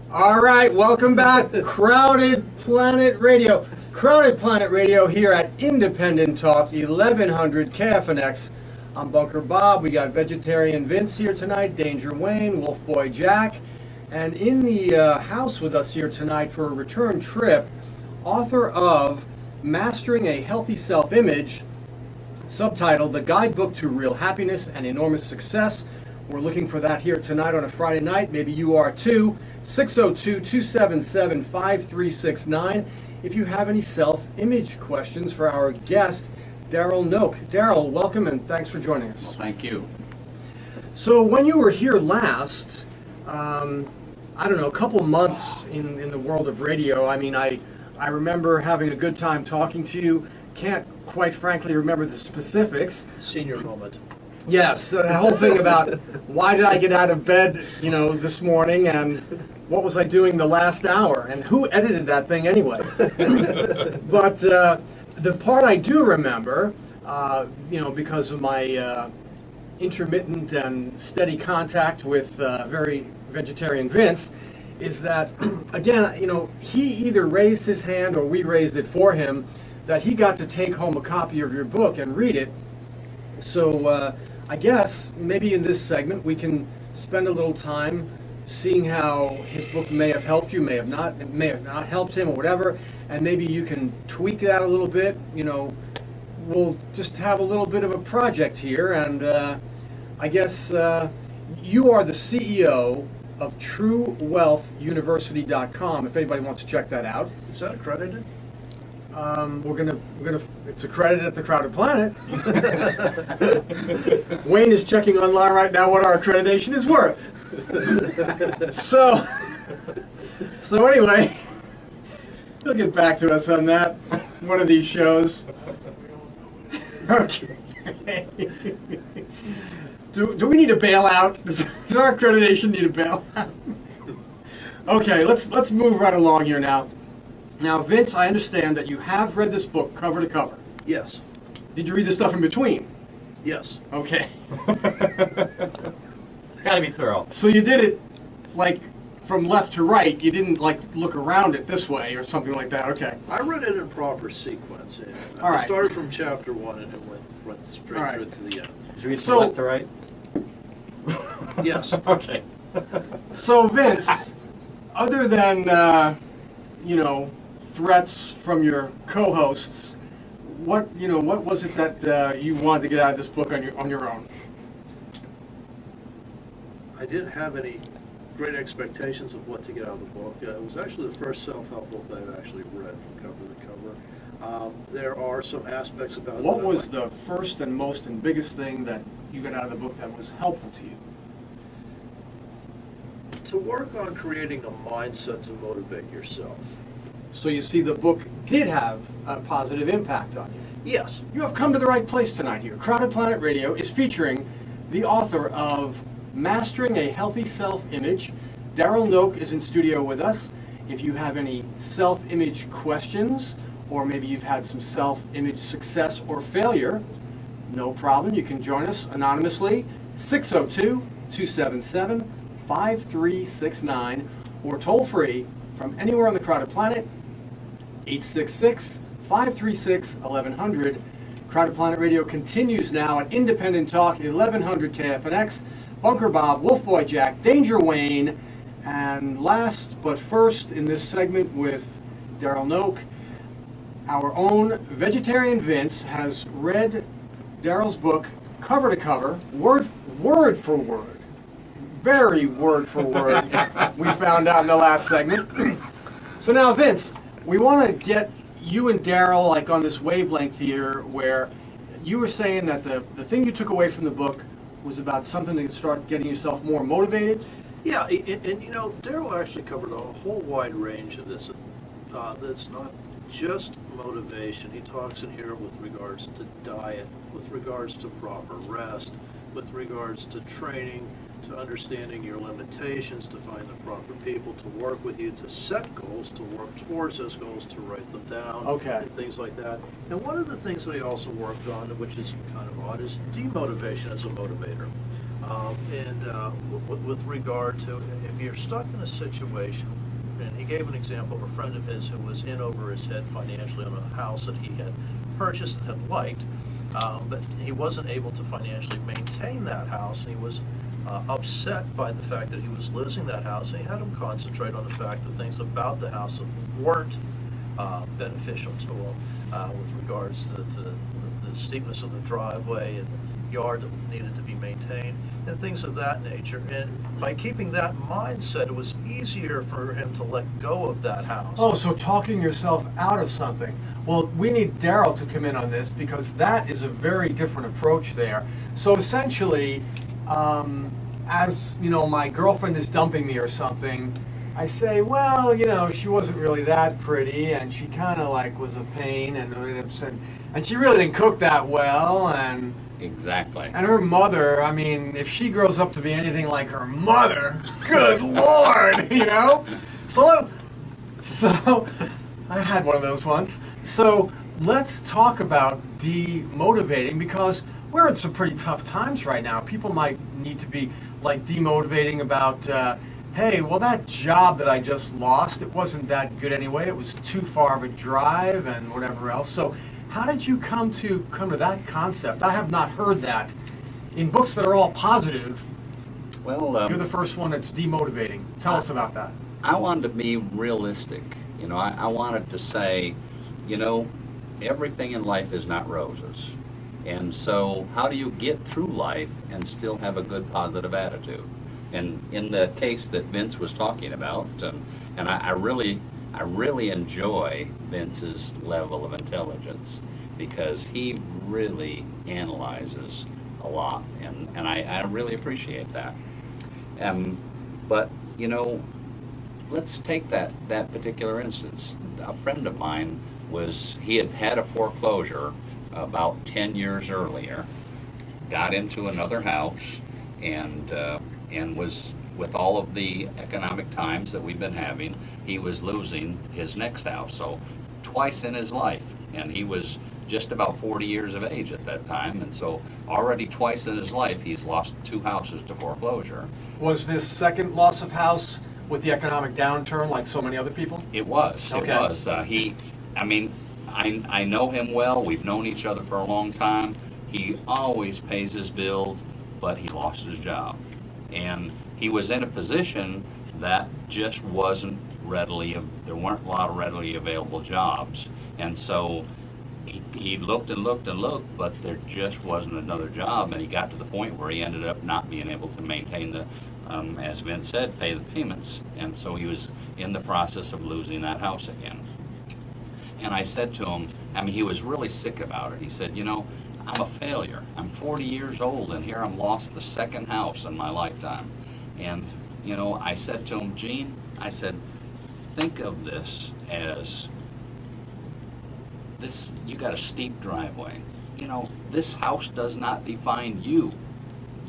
All right, welcome back, Crowded Planet Radio. Crowded Planet Radio here at Independent Talk, 1100 KFNX. I'm Bunker Bob. We got Vegetarian Vince here tonight, Danger Wayne, Wolf Boy Jack, and in the house with us here tonight for a return trip, author of Mastering a Healthy Self-Image, subtitled The Guidebook to Real Happiness and Enormous Success. We're looking for that here tonight on a Friday night. Maybe you are too. 602-277-5369. If you have any self-image questions for our guest, Darrell Knoch. Darrell, welcome and thanks for joining us. Well, thank you. So when you were here last, I don't know, a couple months in the world of radio, I mean, I remember having a good time talking to you. Can't quite frankly remember the specifics. Senior moment. Yes, the whole thing about why did I get out of bed, this morning, and what was I doing the last hour, and who edited that thing anyway? But the part I do remember, because of my intermittent and steady contact with very vegetarian Vince, is that, again, he either raised his hand or we raised it for him, that he got to take home a copy of your book and read it. So I guess maybe in this segment we can spend a little time seeing how his book may have helped you, may have not helped him or whatever, and maybe you can tweak that a little bit. We'll just have a little bit of a project here, and I guess you are the CEO of TrueWealthUniversity.com. If anybody wants to check that out. Is that accredited? We're gonna. It's accredited at the Crowded Planet. Wayne is checking online right now what our accreditation is worth. So anyway, he'll get back to us on that one of these shows. Okay. Do we need a bailout? Does our accreditation need a bailout? Okay, let's move right along here now. Now, Vince, I understand that you have read this book cover to cover. Yes. Did you read the stuff in between? Yes. Okay. Gotta be thorough. So you did it, like, from left to right. You didn't, like, look around it this way or something like that. Okay. I read it in proper sequence. All right. I started from chapter 1 and it went straight All right. through to the end. Did you read So- from left to right? Yes. Okay. So, Vince, other than, threats from your co-hosts, what was it that you wanted to get out of this book on your own? I didn't have any great expectations of what to get out of the book. It was actually the first self-help book that I've actually read from cover to cover. There are some aspects about it. What that I was like. the first and most and biggest thing that you got out of the book that was helpful to you? To work on creating a mindset to motivate yourself. So you see, the book did have a positive impact on you. Yes. You have come to the right place tonight here. Crowded Planet Radio is featuring the author of Mastering a Healthy Self-Image. Darrell Knoch is in studio with us. If you have any self-image questions, or maybe you've had some self-image success or failure, no problem. You can join us anonymously, 602-277-5369, or toll-free from anywhere on the Crowded Planet, 866-536-1100. Crowded Planet Radio continues now at Independent Talk, 1100 KFNX. Bunker Bob, Wolf Boy Jack, Danger Wayne, and last but first in this segment with Darrell Knoch, our own Vegetarian Vince has read Darrell's book cover to cover, word for word, very word for word, we found out in the last segment. So now, Vince, we want to get you and Darrell like on this wavelength here where you were saying that the thing you took away from the book was about something to start getting yourself more motivated. Yeah, and Darrell actually covered a whole wide range of this. That's not just motivation. He talks in here with regards to diet, with regards to proper rest, with regards to training, to understanding your limitations, to find the proper people to work with you, to set goals, to work towards those goals, to write them down, Okay. and things like that. And one of the things that he also worked on, which is kind of odd, is demotivation as a motivator. With regard to if you're stuck in a situation, and he gave an example of a friend of his who was in over his head financially on a house that he had purchased and had liked, but he wasn't able to financially maintain that house. He was upset by the fact that he was losing that house, and he had him concentrate on the fact that things about the house weren't beneficial to him with regards to the steepness of the driveway and the yard that needed to be maintained and things of that nature. And by keeping that mindset, it was easier for him to let go of that house. Oh, so talking yourself out of something. Well, we need Darrell to come in on this because that is a very different approach there. So essentially, as you know, my girlfriend is dumping me or something, I say, well, you know, she wasn't really that pretty, and she kind of like was a pain, and she really didn't cook that well, and Exactly. and her mother, I mean, if she grows up to be anything like her mother, good Lord, you know? So I had one of those once. So let's talk about demotivating because we're in some pretty tough times right now. People might need to be like demotivating about, hey, well, that job that I just lost, it wasn't that good anyway. It was too far of a drive and whatever else. So how did you come to that concept? I have not heard that. In books that are all positive, Well, you're the first one that's demotivating. Tell us about that. I wanted to be realistic. You know, I wanted to say, you know, everything in life is not roses. And so how do you get through life and still have a good positive attitude? And in the case that Vince was talking about, and I really enjoy Vince's level of intelligence because he really analyzes a lot, and I really appreciate that. But, you know, let's take that particular instance. A friend of mine he had a foreclosure about 10 years earlier, got into another house, and was, with all of the economic times that we've been having, he was losing his next house. So twice in his life, and he was just about 40 years of age at that time, and so already twice in his life he's lost 2 houses to foreclosure. Was this second loss of house with the economic downturn like so many other people? It was. Okay. It was. I know him well. We've known each other for a long time. He always pays his bills, but he lost his job. And he was in a position that just wasn't there weren't a lot of readily available jobs. And so he looked and looked and looked, but there just wasn't another job. And he got to the point where he ended up not being able to maintain as Vince said, pay the payments. And so he was in the process of losing that house again. And I said to him, he was really sick about it. He said, you know, I'm a failure. I'm 40 years old, and here I'm lost the second house in my lifetime. And, you know, I said to him, Gene, I said, think of this as you got a steep driveway. You know, this house does not define you.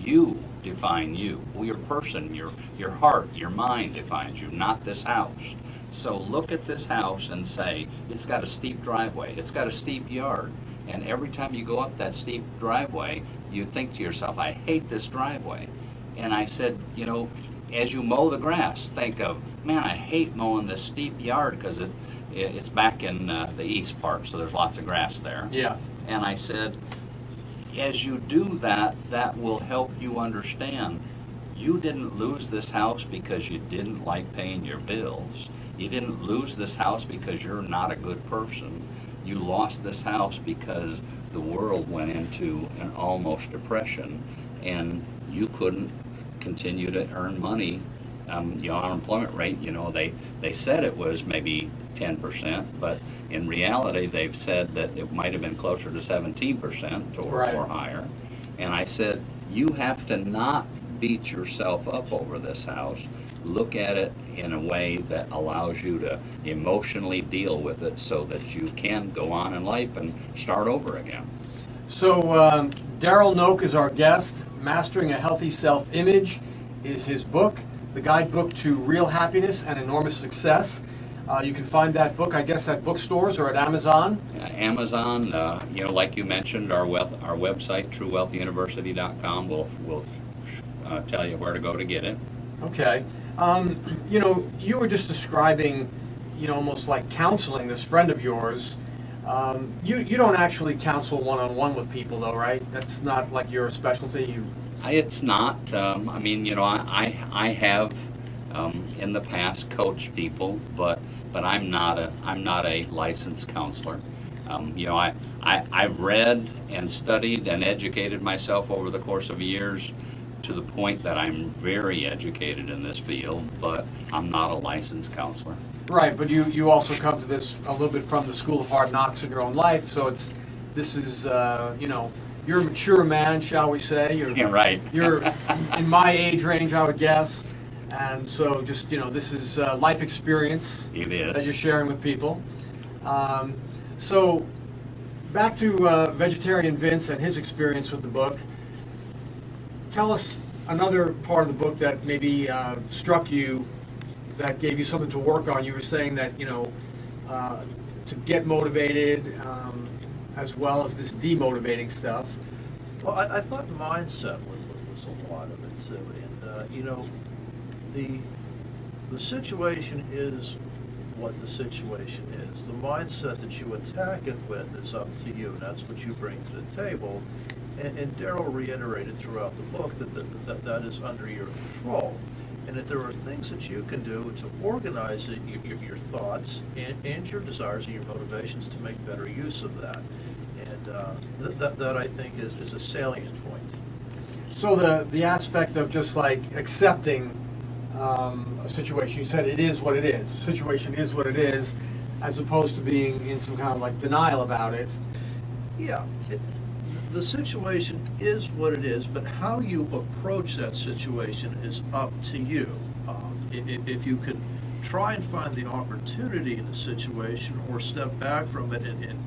You define you. Well, your person, your heart, your mind defines you, not this house. So look at this house and say, it's got a steep driveway, it's got a steep yard. And every time you go up that steep driveway, you think to yourself, I hate this driveway. And I said, you know, as you mow the grass, think of, man, I hate mowing this steep yard because it's back in the east part, so there's lots of grass there. Yeah. And I said, as you do that, that will help you understand you didn't lose this house because you didn't like paying your bills. You didn't lose this house because you're not a good person. You lost this house because the world went into an almost depression and you couldn't continue to earn money. Your unemployment rate, you know, they said it was maybe 10%, but in reality they've said that it might have been closer to 17% or higher. And I said, you have to not beat yourself up over this house. Look at it in a way that allows you to emotionally deal with it so that you can go on in life and start over again. So Darrell Knoch is our guest. Mastering a Healthy Self-Image is his book, the guidebook to real happiness and enormous success. You can find that book, I guess, at bookstores or at Amazon. Amazon, you know, like you mentioned, our website, truewealthuniversity.com, will tell you where to go to get it. Okay. You were just describing, almost like counseling this friend of yours. You don't actually counsel one-on-one with people, though, right? That's not like your specialty. It's not. I have in the past coached people, but I'm not a licensed counselor. I've read and studied and educated myself over the course of years to the point that I'm very educated in this field, but I'm not a licensed counselor. Right, but you also come to this a little bit from the School of Hard Knocks in your own life, so this is you're a mature man, shall we say? Yeah, right. You're in my age range, I would guess, and so just this is life experience. It is. That you're sharing with people. So back to Vegetarian Vince and his experience with the book. Tell us another part of the book that maybe struck you, that gave you something to work on. You were saying that, to get motivated, as well as this demotivating stuff. Well, I thought mindset was a lot of it too. And, the situation is what the situation is. The mindset that you attack it with is up to you. That's what you bring to the table. And Darrell reiterated throughout the book that is under your control. And that there are things that you can do to organize your thoughts and your desires and your motivations to make better use of that. And that I think is a salient point. So the aspect of just like accepting a situation, you said it is what it is. The situation is what it is, as opposed to being in some kind of like denial about it. Yeah. The situation is what it is, but how you approach that situation is up to you. If you can try and find the opportunity in the situation or step back from it and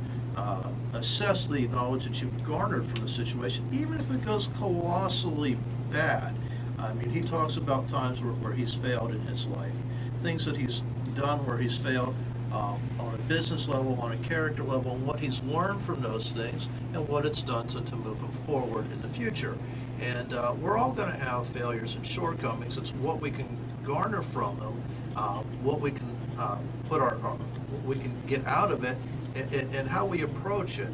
assess the knowledge that you've garnered from the situation, even if it goes colossally bad. I mean, he talks about times where he's failed in his life, things that he's done where he's failed, on a business level, on a character level, and what he's learned from those things and what it's done to move him forward in the future. And we're all going to have failures and shortcomings. It's what we can garner from them, what we can what we can get out of it, and how we approach it.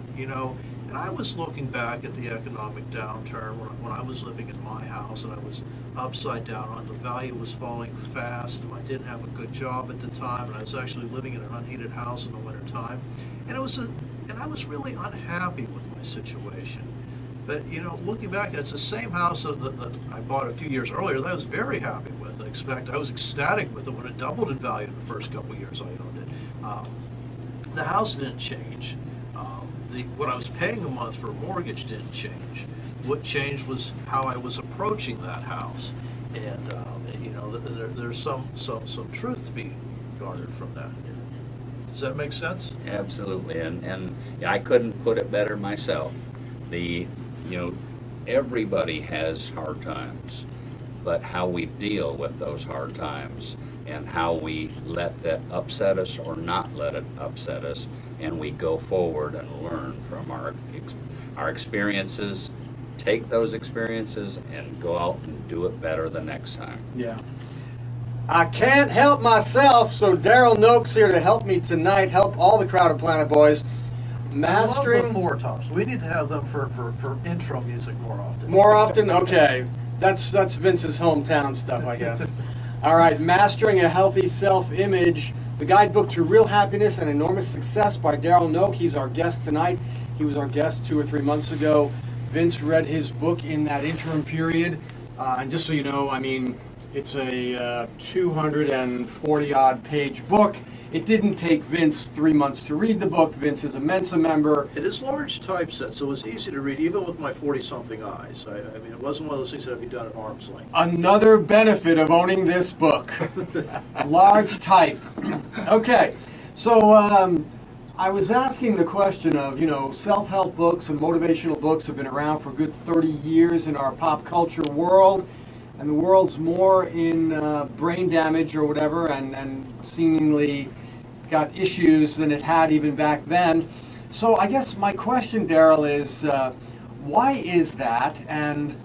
And I was looking back at the economic downturn when I was living in my house and I was upside down on the value was falling fast and I didn't have a good job at the time and I was actually living in an unheated house in the wintertime. And I was really unhappy with my situation. But looking back, it's the same house that I bought a few years earlier that I was very happy with. In fact, I was ecstatic with it when it doubled in value in the first couple of years I owned it. The house didn't change. What I was paying a month for a mortgage didn't change. What changed was how I was approaching that house, and there's some truth to be garnered from that. Does that make sense? Absolutely, and I couldn't put it better myself. Everybody has hard times, but how we deal with those hard times and how we let that upset us or not let it upset us, and we go forward and learn from our experiences, take those experiences and go out and do it better the next time. Yeah. I can't help myself, so Darrell Knoch's here to help me tonight, help all the Crowded Planet boys. Mastering. I love the four tops. We need to have them for intro music more often. More often? Okay. That's Vince's hometown stuff, I guess. All right, Mastering a Healthy Self-Image, the guidebook to real happiness and enormous success by Darrell Knoch. He's our guest tonight. He was our guest 2 or 3 months ago. Vince read his book in that interim period. And just so you know, I mean, it's a 240-odd page book. It didn't take Vince 3 months to read the book. Vince is a Mensa member. It is large typeset, so it was easy to read, even with my 40-something eyes. I mean, it wasn't one of those things that had to be done at arm's length. Another benefit of owning this book. Large type. Okay, so I was asking the question of, self-help books and motivational books have been around for a good 30 years in our pop culture world. And the world's more in brain damage or whatever, and seemingly got issues than it had even back then. So I guess my question, Darrell, is why is that? And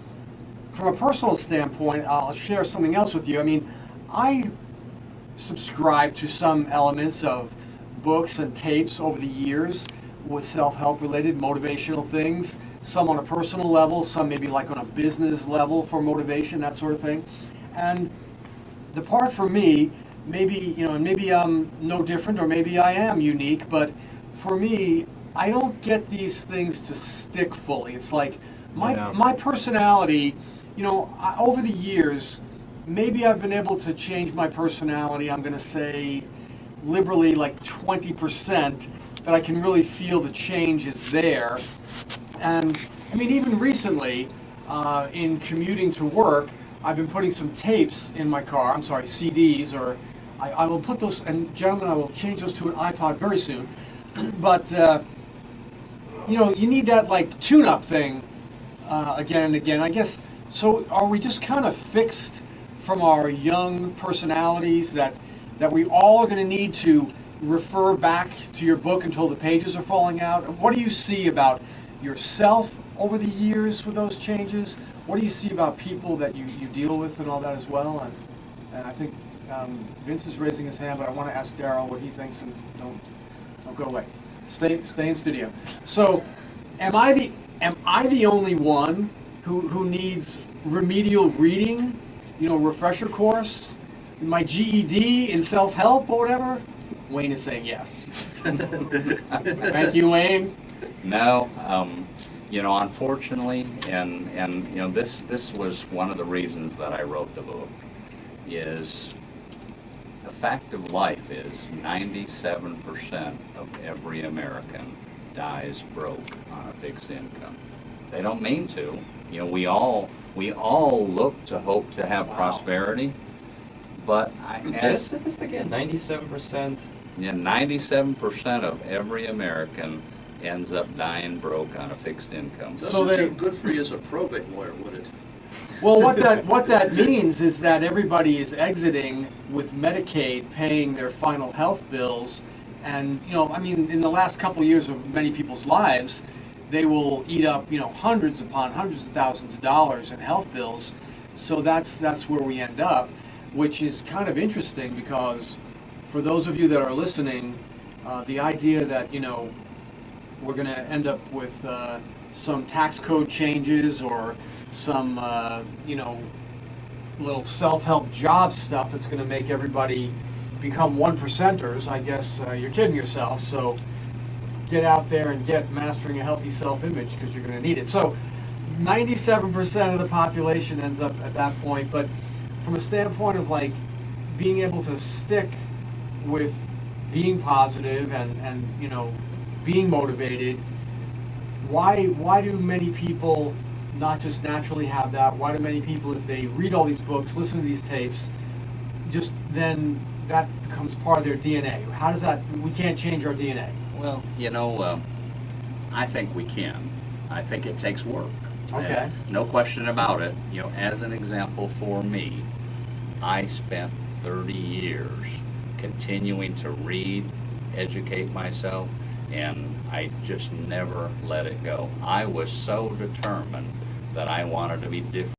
from a personal standpoint, I'll share something else with you. I mean, I subscribe to some elements of books and tapes over the years with self-help related motivational things, some on a personal level, some maybe like on a business level for motivation, that sort of thing. And the part for me, maybe, you know, and maybe I'm no different or maybe I am unique, but for me, I don't get these things to stick fully. It's like my personality, you know, over the years, maybe I've been able to change my personality, I'm going to say liberally like 20%, that I can really feel the change is there. And I mean, even recently, in commuting to work, I've been putting some tapes in my car, I'm sorry, CDs, or I will put those, and gentlemen, I will change those to an iPod very soon. But, you know, you need that like tune-up thing again and again. I guess, so are we just kind of fixed from our young personalities that we all are going to need to refer back to your book until the pages are falling out? What do you see about yourself over the years with those changes? What do you see about people that you deal with and all that as well? And I think Vince is raising his hand, but I want to ask Darrell what he thinks, and don't go away. Stay in studio. So, am I the only one who needs remedial reading? You know, refresher course, my GED in self-help or whatever? Wayne is saying yes. Thank you, Wayne. No, you know, unfortunately, and you know, this was one of the reasons that I wrote the book, is the fact of life is 97% of every American dies broke on a fixed income. They don't mean to. You know, we all look to hope to have prosperity, but Is that a statistic again? 97%? yeah, 97% of every American ends up dying broke on a fixed income. Doesn't do good for you as a probate lawyer, would it? Well, what that means is that everybody is exiting with Medicaid paying their final health bills, and you know, I mean, in the last couple of years of many people's lives, they will eat up, you know, hundreds upon hundreds of thousands of dollars in health bills. So that's where we end up, which is kind of interesting because for those of you that are listening, the idea that, you know, we're going to end up with some tax code changes or some, you know, little self-help job stuff that's going to make everybody become one percenters, I guess you're kidding yourself. So get out there and get mastering a healthy self-image because you're going to need it. So 97% of the population ends up at that point. But from a standpoint of like being able to stick with being positive and you know, being motivated, why do many people not just naturally have that? Why do many people, if they read all these books, listen to these tapes, just then that becomes part of their DNA? How does that, we can't change our DNA? Well, you know, I think we can. I think it takes work. Okay. No question about it. You know, as an example for me, I spent 30 years continuing to read, educate myself, and I just never let it go. I was so determined that I wanted to be different.